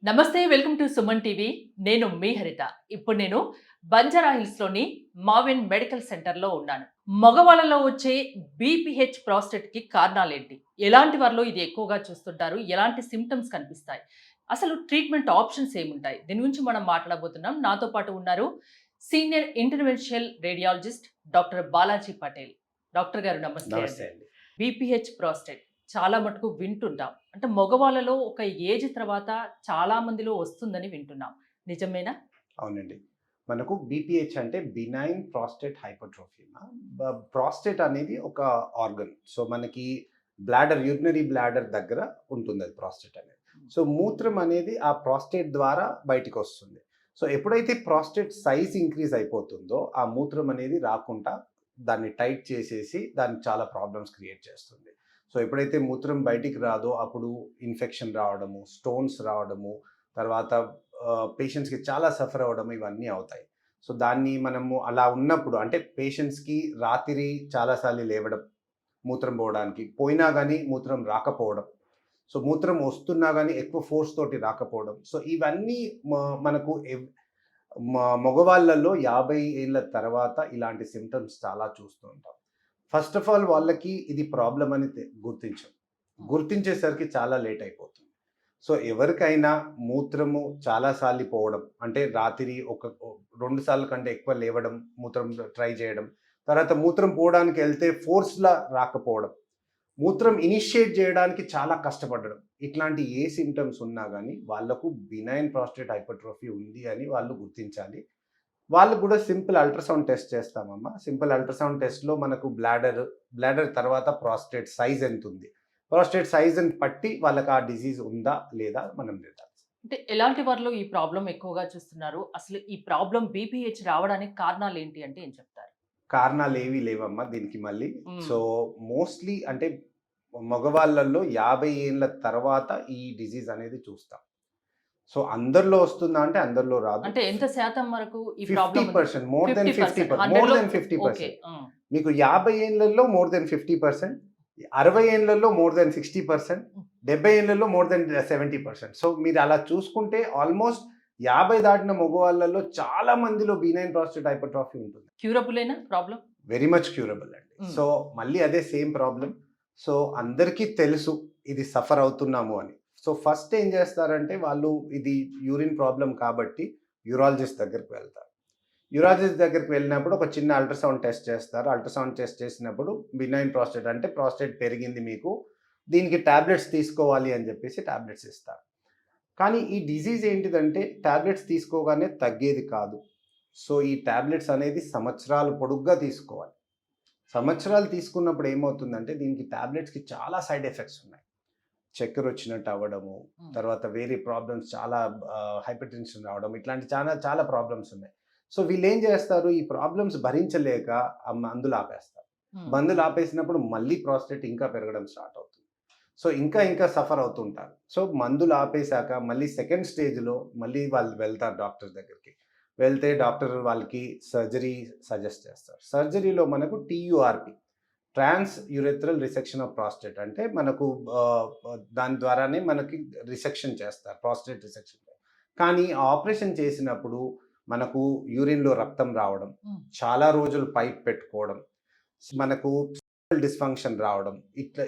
నమస్తే, welcome to Suman TV. నేను మీ హరిత. ఇప్పుడు నేను బంజారా హిల్స్‌లోని మావిన్ మెడికల్ సెంటర్‌లో ఉన్నాను. మగవాళ్ళలో వచ్చే బీపీహెచ్ ప్రాస్టేట్‌కి కారణాలేంటి? ఎలాంటి వారిలో ఇది ఎక్కువగా చూస్తుంటారు? ఎలాంటి సింప్టమ్స్ కనిపిస్తాయి? అసలు ట్రీట్మెంట్ ఆప్షన్స్ ఏముంటాయి? దీని గురించి మనం మాట్లాడబోతున్నాం. నాతో పాటు ఉన్నారు senior interventional radiologist doctor Balaji Patel. Doctor గారు నమస్తే నమస్తే అండి. అండి. బీపీహెచ్ ప్రాస్టేట్ చాలా మటుకు వింటుంటాం. అంటే మగవాళ్ళలో ఒక ఏజ్ తర్వాత చాలా మందిలో వస్తుందని వింటున్నాం. నిజమేనా? అవునండి. మనకు బీపీహెచ్ అంటే బినైన్ ప్రాస్టేట్ హైపర్ట్రోఫీ. ప్రాస్టేట్ అనేది ఒక ఆర్గన్. సో, మనకి యూరినరీ బ్లాడర్ దగ్గర ఉంటుంది అది ప్రాస్టేట్ అనేది. సో, మూత్రం అనేది ఆ ప్రాస్టేట్ ద్వారా బయటికొస్తుంది. సో, ఎప్పుడైతే ప్రాస్టేట్ సైజ్ ఇంక్రీజ్ అయిపోతుందో, ఆ మూత్రం అనేది రాకుండా దాన్ని టైట్ చేసేసి దానికి చాలా ప్రాబ్లమ్స్ క్రియేట్ చేస్తుంది. సో, ఎప్పుడైతే మూత్రం బయటికి రాదో అప్పుడు ఇన్ఫెక్షన్ రావడము, స్టోన్స్ రావడము, తర్వాత పేషెంట్స్‌కి చాలా సఫర్ అవ్వడం ఇవన్నీ అవుతాయి. సో, దాన్ని మనము అలా ఉన్నప్పుడు అంటే పేషెంట్స్‌కి రాత్రి చాలా సార్లు లేవడం, మూత్రం పోవడానికి, పోయినా గానీ మూత్రం రాకపోవడం. సో, మూత్రం వస్తున్నా గానీ ఎక్కువ ఫోర్స్ తోటి రాకపోవడం. సో, ఇవన్నీ మ మనకు మగవాళ్ళలో 50 ఏళ్ల తర్వాత ఇలాంటి సింప్టమ్స్ చాలా చూస్తూ ఉంటాం. ఫస్ట్ ఆఫ్ ఆల్ వాళ్ళకి ఇది ప్రాబ్లమ్ అని గుర్తించం. గుర్తించేసరికి చాలా లేట్ అయిపోతుంది. సో, ఎవరికైనా మూత్రము చాలా సార్లు పోవడం, అంటే రాత్రి 2 సార్ల కంటే ఎక్కువ లేవడం, మూత్రం ట్రై చేయడం, తర్వాత మూత్రం పోవడానికి ఎళ్తే ఫోర్స్‌లా రాకపోవడం, మూత్రం ఇనిషియేట్ చేయడానికి చాలా కష్టపడడం. ఇట్లాంటి ఏ సింప్టమ్స్ ఉన్నా గానీ వాళ్ళకు బినైన్ ప్రాస్టేట్ హైపర్ట్రోఫీ ఉంది అని వాళ్ళు గుర్తించాలి. వాళ్ళకి గూడా సింపుల్ అల్ట్రాసౌండ్ టెస్ట్ చేస్తామమ్మా. సింపుల్ అల్ట్రాసౌండ్ టెస్ట్‌లో మనకు బ్లాడర్ తర్వాత ప్రాస్టేట్ సైజ్ ఎంతుంది. ప్రాస్టేట్ సైజ్‌ని బట్టి వాళ్ళకి ఆ డిసీజ్ ఉందా? లేదా? మనం నిర్ధారిస్తాం. అంటే ఎలాంటి వారిలో ఈ ప్రాబ్లమ్ ఎక్కువగా చూస్తున్నారు? అసలు ఈ ప్రాబ్లమ్ బీపీహెచ్ రావడానికి కారణాలేంటి అంటే ఏం చెప్తారు? కారణాలేవి లేవమ్మా దీనికి మళ్ళీ. హ్మ్. సో, మోస్ట్‌లీ అంటే మగవాళ్ళలో 50 ఏళ్ల తర్వాత ఈ డిసీజ్ అనేది చూస్తాం. సో, అందరిలో వస్తుందా అంటే అందరిలో రాదు. అంటే ఎంత శాతం వరకు ఈ ప్రాబ్లమ్ ఉంది? 50% మోర్ దెన్ 50%. 50% మోర్ 100లో దెన్ ఓకే. 50%. హ్మ్. మీకు 50 ఏళ్లలో మోర్ దెన్ 50%, 60 ఏళ్లలో మోర్ దెన్ 60%, 70 ఏళ్లలో మోర్ దెన్ 70%. సో, మీరు అలా చూసుకుంటే ఆల్మోస్ట్ 50 దాటిన మగవాళ్ళలో చాలా మందిలో బినైన్ ప్రాస్టేట్ హైపర్ట్రోఫీ ఉంటుంది. క్యూరబులేనా ప్రాబ్లమ్? వెరీ మచ్ క్యూరబుల్ అండి. హ్మ్. సో, మళ్ళీ అదే సేమ్ ప్రాబ్లమ్. సో, అందరికీ తెలుసు ఇది సఫర్ అవుతున్నాము అని. సో, ఫస్ట్ ఏం చేస్తారంటే వాళ్ళు ఇది యూరిన్ ప్రాబ్లమ్ కాబట్టి యూరాలజిస్ట్ దగ్గరికి వెళ్తారు. యూరాలజిస్ట్ దగ్గరికి వెళ్ళినప్పుడు ఒక చిన్న అల్ట్రాసౌండ్ టెస్ట్ చేస్తారు. అల్ట్రాసౌండ్ టెస్ట్ చేసినప్పుడు బినైన్ ప్రాస్టేట్ అంటే ప్రాస్టేట్ పెరిగింది మీకు. దీనికి టాబ్లెట్స్ తీసుకోవాలి అని చెప్పేసి టాబ్లెట్స్ ఇస్తారు. కానీ ఈ డిసీజ్ ఏంటిదంటే టాబ్లెట్స్ తీసుకోగానే తగ్గేది కాదు. సో, ఈ టాబ్లెట్స్ అనేది సంవత్సరాల పొడుగ్గా తీసుకోవాలి. సంవత్సరాలు తీసుకున్నప్పుడు ఏమవుతుందంటే దీనికి టాబ్లెట్స్‌కి చాలా సైడ్ ఎఫెక్ట్స్ ఉన్నాయి. చక్కెర వచ్చినట్టు అవ్వడము, హ్మ్. తర్వాత వేరే ప్రాబ్లమ్స్ చాలా హైపర్‌టెన్షన్ రావడం, ఇట్లాంటి చాలా చాలా ప్రాబ్లమ్స్ ఉన్నాయి. సో, వీళ్ళేం చేస్తారు ఈ ప్రాబ్లమ్స్ భరించలేక మందులు ఆపేస్తారు. హ్మ్. మందులు ఆపేసినప్పుడు మళ్ళీ ప్రాస్టేట్ ఇంకా పెరగడం స్టార్ట్ అవుతుంది. సో, ఇంకా ఇంకా సఫర్ అవుతుంటారు. సో, మందులు ఆపేసాక మళ్ళీ సెకండ్ స్టేజ్‌లో మళ్ళీ వాళ్ళు వెళ్తారు డాక్టర్ దగ్గరికి. వెళ్తే డాక్టర్ వాళ్ళకి సర్జరీ సజెస్ట్ చేస్తారు. సర్జరీలో మనకు టీయూఆర్‌పీ, ట్రాన్స్ యూరెథ్రల్ రిసెక్షన్ ఆఫ్ ప్రాస్టేట్ అంటే మనకు దాని ద్వారానే మనకి రిసెక్షన్ చేస్తారు. Prostate resection. కానీ ఆపరేషన్ చేసినప్పుడు మనకు యూరిన్‌లో రక్తం రావడం, హ్మ్. చాలా రోజులు పైప్ పెట్టుకోవడం, మనకు డిస్‌ఫంక్షన్ రావడం, ఇట్లా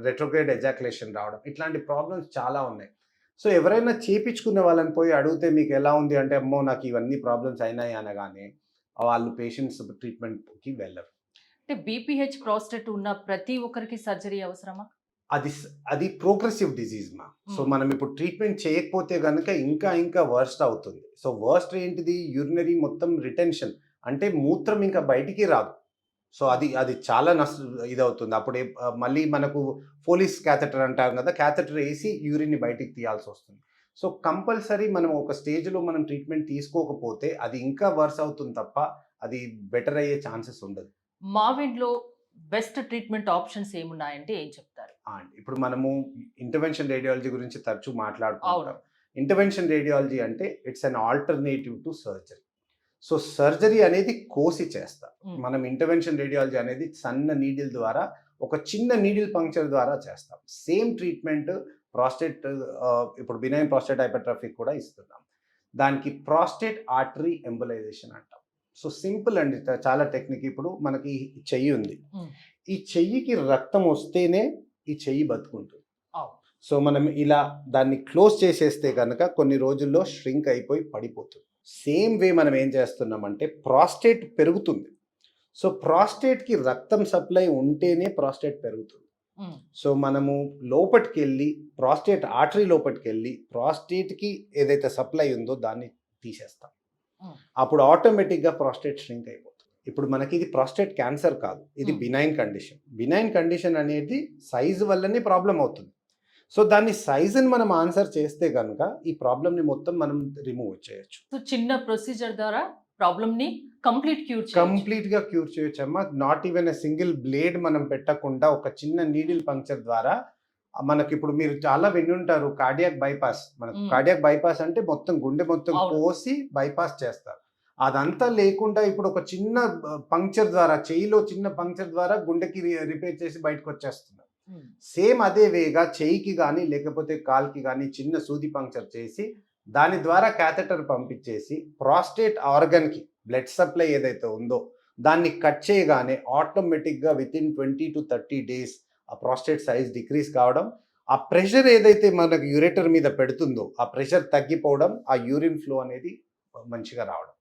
రెట్రోగ్రేడ్ ఎజాక్యులేషన్ రావడం, ఇట్లాంటి ప్రాబ్లమ్స్ చాలా ఉన్నాయి. సో, ఎవరైనా చేపించుకున్న వాళ్ళని పోయి అడిగితే మీకెలా ఉంది అంటే, అమ్మో! నాకు ఇవన్నీ ప్రాబ్లమ్స్ అయినాయి అనగానే వాళ్ళు పేషెంట్స్ ట్రీట్మెంట్‌కి వెళ్ళరు. అంటే బీపీహెచ్ ప్రాస్టేట్ ఉన్న ప్రతి ఒక్కరికి సర్జరీ అవసరమా? అది ప్రోగ్రెసివ్ డిసీజ్ మా. సో, హ్మ్. మనం ఇప్పుడు ట్రీట్మెంట్ చేయకపోతే గనక ఇంకా ఇంకా వర్స్ట్ అవుతుంది. సో, వర్స్ట్ ఏంటిది యూరినరీ మొత్తం రిటెన్షన్ అంటే మూత్రం ఇంకా బయటికి రాదు. సో, అది అది చాలా ఇదవుతుంది. అప్పుడే మళ్ళీ మనకు ఫోలిస్ క్యాథెటర్ అంటాం గదా! క్యాథెటర్ ఏసి యూరిన్‌ని బయటికి తీయాల్సొస్తుంది. సో, కంపల్సరీ మనం ఒక స్టేజ్‌లో మనం ట్రీట్మెంట్ తీసుకోకపోతే అది ఇంకా వర్స్ అవుతుంది తప్ప అది బెటర్ అయ్యే ఛాన్సెస్ ఉండదు. మావిన్‌లో బెస్ట్ ట్రీట్మెంట్ ఆప్షన్స్ ఏమున్నాయంటే ఏం చెప్తారు? ఇప్పుడు మనము ఇంటర్వెన్షన్ రేడియాలజీ గురించి తరచూ అవును. మాట్లాడుకుంటాం. ఇంటర్వెన్షన్ రేడియాలజీ అంటే it's an alternative to surgery. So, surgery అనేది కోసి చేస్తారు. హ్మ్. మనం ఇంటర్వెన్షన్ రేడియాలజీ అనేది సన్న నీడిల్ ద్వారా ఒక చిన్న నీడిల్ పంక్చర్ ద్వారా చేస్తాం. సేమ్ ట్రీట్మెంట్ ప్రాస్టేట్ ఇప్పుడు బినైన్ ప్రాస్టేట్ హైపర్ట్రఫీ కూడా ఇస్తున్నాం. దానికి ప్రాస్టేట్ ఆర్టరీ ఎంబలైజేషన్ అంటాం. సో సింపుల్ అండి, చాలా టెక్నిక్. ఇప్పుడు మనకి చెయ్యి ఉంది, ఈ చెయ్యికి రక్తం వస్తేనే ఈ చెయ్యి బతుకుంటుంది. సో మనం ఇలా దాన్ని క్లోజ్ చేసేస్తే కనుక కొన్ని రోజుల్లో ష్రింక్ అయిపోయి పడిపోతుంది. సేమ్ వే మనం ఏం చేస్తున్నామంటే ప్రాస్టేట్ పెరుగుతుంది. సో ప్రాస్టేట్కి రక్తం సప్లై ఉంటేనే ప్రాస్టేట్ పెరుగుతుంది. సో మనము లోపలికి వెళ్ళి ప్రాస్టేట్ ఆర్టరీ లోపలికి వెళ్ళి ప్రాస్టేట్కి ఏదైతే సప్లై ఉందో దాన్ని తీసేస్తాం. అప్పుడు ఆటోమేటిక్గా ప్రాస్టేట్ ష్రింక్ అయిపోతుంది. ఇప్పుడు మనకి ఇది ప్రాస్టేట్ క్యాన్సర్ కాదు, ఇది బినైన్ కండిషన్. బినైన్ కండిషన్ అనేది సైజు వల్లనే ప్రాబ్లం అవుతుంది. సో దాన్ని సైజుని మనం ఆన్సర్ చేస్తే కనుక ఈ ప్రాబ్లమ్ని మొత్తం మనం రిమూవ్ చేయొచ్చు. సో చిన్న ప్రొసీజర్ ద్వారా ప్రాబ్లమ్ని కంప్లీట్గా క్యూర్ చేయొచ్చమ్మా. Not even a single blade మనం పెట్టకుండా ఒక చిన్న నీడిల్ పంక్చర్ ద్వారా మనకి ఇప్పుడు మీరు చాలా వినుంటారు కార్డియాక్ బైపాస్. మనకు కార్డియాక్ బైపాస్ అంటే మొత్తం గుండె మొత్తం కోసి బైపాస్ చేస్తారు. అదంతా లేకుండా ఇప్పుడు ఒక చిన్న పంక్చర్ ద్వారా, చెయ్యిలో చిన్న పంక్చర్ ద్వారా గుండెకి రిపేర్ చేసి బయటకు వచ్చేస్తున్నారు. సేమ్ అదే వేగా చెయ్యికి కానీ లేకపోతే కాల్కి కానీ చిన్న సూది పంక్చర్ చేసి దాని ద్వారా క్యాథెటర్ పంపించేసి ప్రాస్టేట్ ఆర్గన్కి బ్లడ్ సప్లై ఏదైతే ఉందో దాన్ని కట్ చేయగానే ఆటోమేటిక్గా వితిన్ 20 to 30 days ఆ ప్రాస్టేట్ సైజ్ డిక్రీజ్ కావడం, ఆ ప్రెషర్ ఏదైతే మనకు యూరేటర్ మీద పెడుతుందో ఆ ప్రెషర్ తగ్గిపోవడం, ఆ యూరిన్ ఫ్లో అనేది మంచిగా రావడం.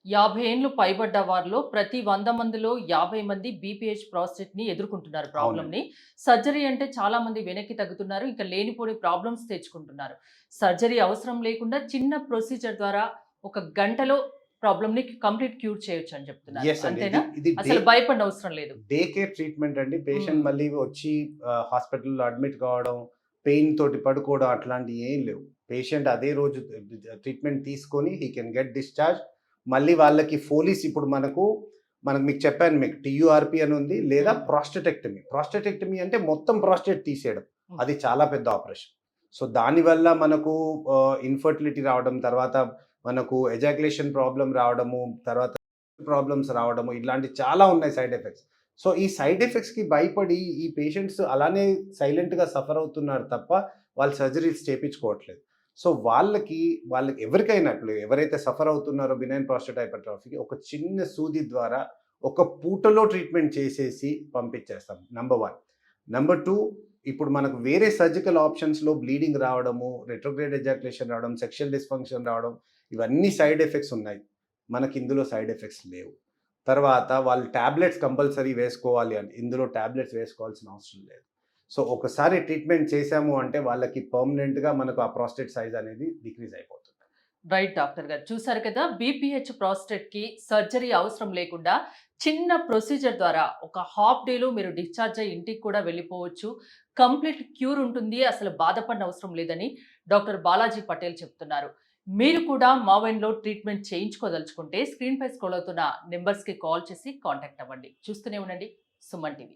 50 ఏళ్ళు పైబడ్డ వారిలో ప్రతి 100 మందిలో 50 మంది బీపీహెచ్ ప్రాస్టేట్ ని ఎదుర్కొంటున్నారు ప్రాబ్లమ్ ని. సర్జరీ అంటే చాలా మంది వెనక్కి తగ్గుతున్నారు, ఇంకా లేనిపోని ప్రాబ్లమ్స్ తెచ్చుకుంటున్నారు. సర్జరీ అవసరం లేకుండా చిన్న ప్రొసీజర్ ద్వారా ఒక గంటలో ప్రాబ్లమ్ ని కంప్లీట్ క్యూర్ చేయొచ్చు అని చెప్తున్నారు. అంతేనా? అసలు భయపడిన అవసరం లేదు. డే కేర్ ట్రీట్మెంట్ అండి. పేషెంట్ మళ్ళీ వచ్చి హాస్పిటల్లో అడ్మిట్ కావడం, పెయిన్ తోటి పడుకోవడం అట్లాంటివి ఏం లేవు. పేషెంట్ అదే రోజు ట్రీట్మెంట్ తీసుకొని హీ కెన్ గెట్ డిశ్చార్జ్. మళ్ళీ వాళ్ళకి ఫోలీస్ ఇప్పుడు మనకు మీకు చెప్పాను, మీకు టీయూఆర్పీ అని ఉంది, లేదా ప్రాస్టెటెక్టమీ. ప్రాస్టెటెక్టమీ అంటే మొత్తం ప్రాస్టేట్ తీసేయడం, అది చాలా పెద్ద ఆపరేషన్. సో దానివల్ల మనకు ఇన్ఫర్టిలిటీ రావడం, తర్వాత మనకు ఎజాక్యులేషన్ ప్రాబ్లం రావడము, తర్వాత ప్రాబ్లమ్స్ రావడము, ఇలాంటి చాలా ఉన్నాయి సైడ్ ఎఫెక్ట్స్. సో ఈ సైడ్ ఎఫెక్ట్స్కి భయపడి ఈ పేషెంట్స్ అలానే సైలెంట్గా సఫర్ అవుతున్నారు తప్ప వాళ్ళు సర్జరీస్ చేయించుకోవట్లేదు. సో వాళ్ళకి ఎవరికైనా ఇప్పుడు ఎవరైతే సఫర్ అవుతున్నారో బినైన్ ప్రాస్టేట్ హైపర్ట్రోఫీకి ఒక చిన్న సూది ద్వారా ఒక పూటలో ట్రీట్మెంట్ చేసేసి పంపించేస్తాం. నెంబర్ 1. నెంబర్ 2, ఇప్పుడు మనకు వేరే సర్జికల్ ఆప్షన్స్లో బ్లీడింగ్ రావడము, రెట్రోగ్రేడ్ ఎజాక్యులేషన్ రావడం, సెక్షువల్ డిస్ఫంక్షన్ రావడం, ఇవన్నీ సైడ్ ఎఫెక్ట్స్ ఉన్నాయి. మనకి ఇందులో సైడ్ ఎఫెక్ట్స్ లేవు. తర్వాత వాళ్ళు ట్యాబ్లెట్స్ కంపల్సరీ వేసుకోవాలి అని, ఇందులో ట్యాబ్లెట్స్ వేసుకోవాల్సిన అవసరం లేదు. సో ఒకసారి ట్రీట్మెంట్ చేసాము అంటే వాళ్ళకి పర్మనెంట్గా మనకు ఆ ప్రాస్టేట్ సైజ్ అనేది డిక్రీజ్ అయిపోతుంది. రైట్ డాక్టర్ గారు, చూసారు కదా, బీపీహెచ్ ప్రాస్టేట్కి సర్జరీ అవసరం లేకుండా చిన్న ప్రొసీజర్ ద్వారా ఒక హాఫ్ డేలో మీరు డిశ్చార్జ్ అయ్యి ఇంటికి కూడా వెళ్ళిపోవచ్చు. కంప్లీట్ క్యూర్ ఉంటుంది, అసలు బాధపడిన అవసరం లేదని డాక్టర్ బాలాజీ పటేల్ చెప్తున్నారు. మీరు కూడా మావెన్లో ట్రీట్మెంట్ చేయించుకోదలుచుకుంటే స్క్రీన్ పై స్క్రోల్ అవుతున్న నెంబర్స్కి కాల్ చేసి కాంటాక్ట్ అవ్వండి. చూస్తూనే ఉండండి సుమన్ టీవీ.